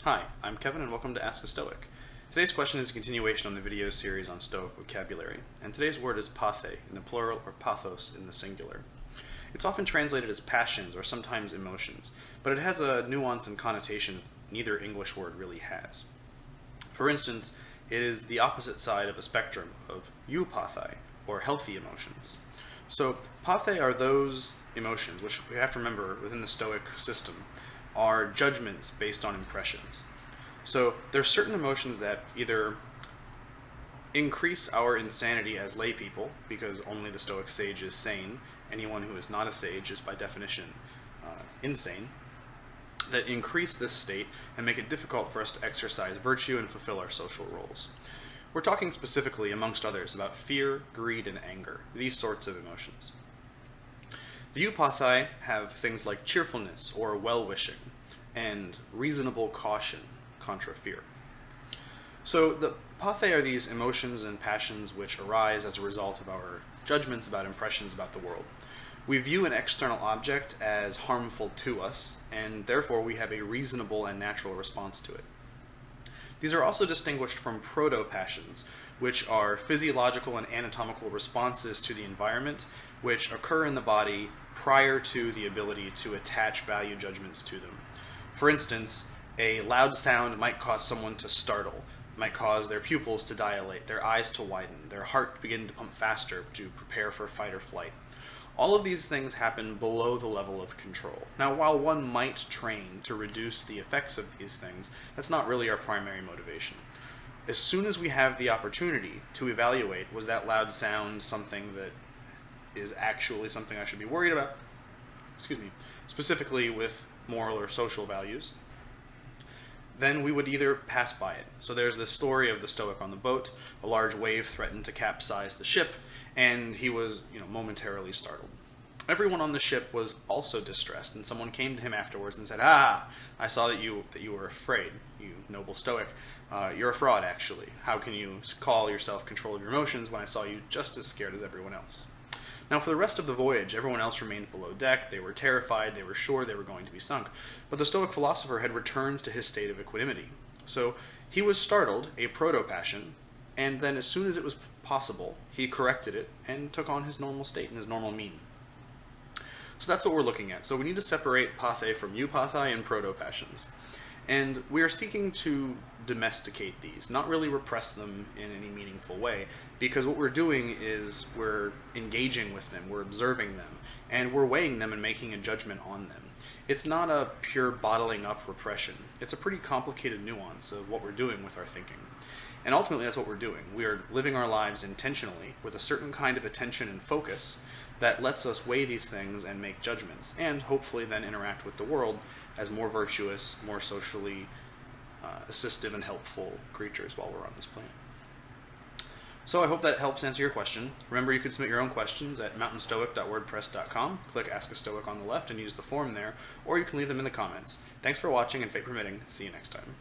Hi, I'm Kevin and welcome to Ask a Stoic. Today's question is a continuation on the video series on Stoic vocabulary, and today's word is Pathe in the plural or Pathos in the singular. It's often translated as passions or sometimes emotions, but it has a nuance and connotation neither English word really has. For instance, it is the opposite side of a spectrum of eupathe, or healthy emotions. So pathe are those emotions, which we have to remember within the Stoic system, are judgments based on impressions. So there are certain emotions that either increase our insanity as lay people, because only the Stoic sage is sane. Anyone who is not a sage is by definition insane, that increase this state and make it difficult for us to exercise virtue and fulfill our social roles. We're talking specifically, amongst others, about fear, greed, and anger, these sorts of emotions. The eupathae have things like cheerfulness or well-wishing, and reasonable caution contra fear. So the pathe are these emotions and passions which arise as a result of our judgments about impressions about the world. We view an external object as harmful to us, and therefore we have a reasonable and natural response to it. These are also distinguished from proto-passions, which are physiological and anatomical responses to the environment, which occur in the body prior to the ability to attach value judgments to them. For instance, a loud sound might cause someone to startle, might cause their pupils to dilate, their eyes to widen, their heart to begin to pump faster to prepare for fight or flight. All of these things happen below the level of control. Now, while one might train to reduce the effects of these things, that's not really our primary motivation. As soon as we have the opportunity to evaluate, was that loud sound something that is actually something I should be worried about, specifically with moral or social values, then we would either pass by it. So there's this story of the Stoic on the boat. A large wave threatened to capsize the ship, and he was, momentarily startled. Everyone on the ship was also distressed, and someone came to him afterwards and said, "Ah, I saw that you were afraid, you noble Stoic. You're a fraud, actually. How can you call yourself control of your emotions when I saw you just as scared as everyone else?" Now, for the rest of the voyage, everyone else remained below deck. They were terrified. They were sure they were going to be sunk. But the Stoic philosopher had returned to his state of equanimity. So he was startled, a proto-passion, and then as soon as it was possible, he corrected it and took on his normal state and his normal mean. So that's what we're looking at. So we need to separate pathe from eupathae and proto-passions. And we are seeking to domesticate these, not really repress them in any meaningful way, because what we're doing is we're engaging with them, we're observing them, and we're weighing them and making a judgment on them. It's not a pure bottling up repression. It's a pretty complicated nuance of what we're doing with our thinking. And ultimately that's what we're doing. We are living our lives intentionally with a certain kind of attention and focus that lets us weigh these things and make judgments, and hopefully then interact with the world as more virtuous, more socially assistive and helpful creatures while we're on this planet. So I hope that helps answer your question. Remember, you can submit your own questions at mountainstoic.wordpress.com. Click Ask a Stoic on the left and use the form there, or you can leave them in the comments. Thanks for watching, and fate permitting, see you next time.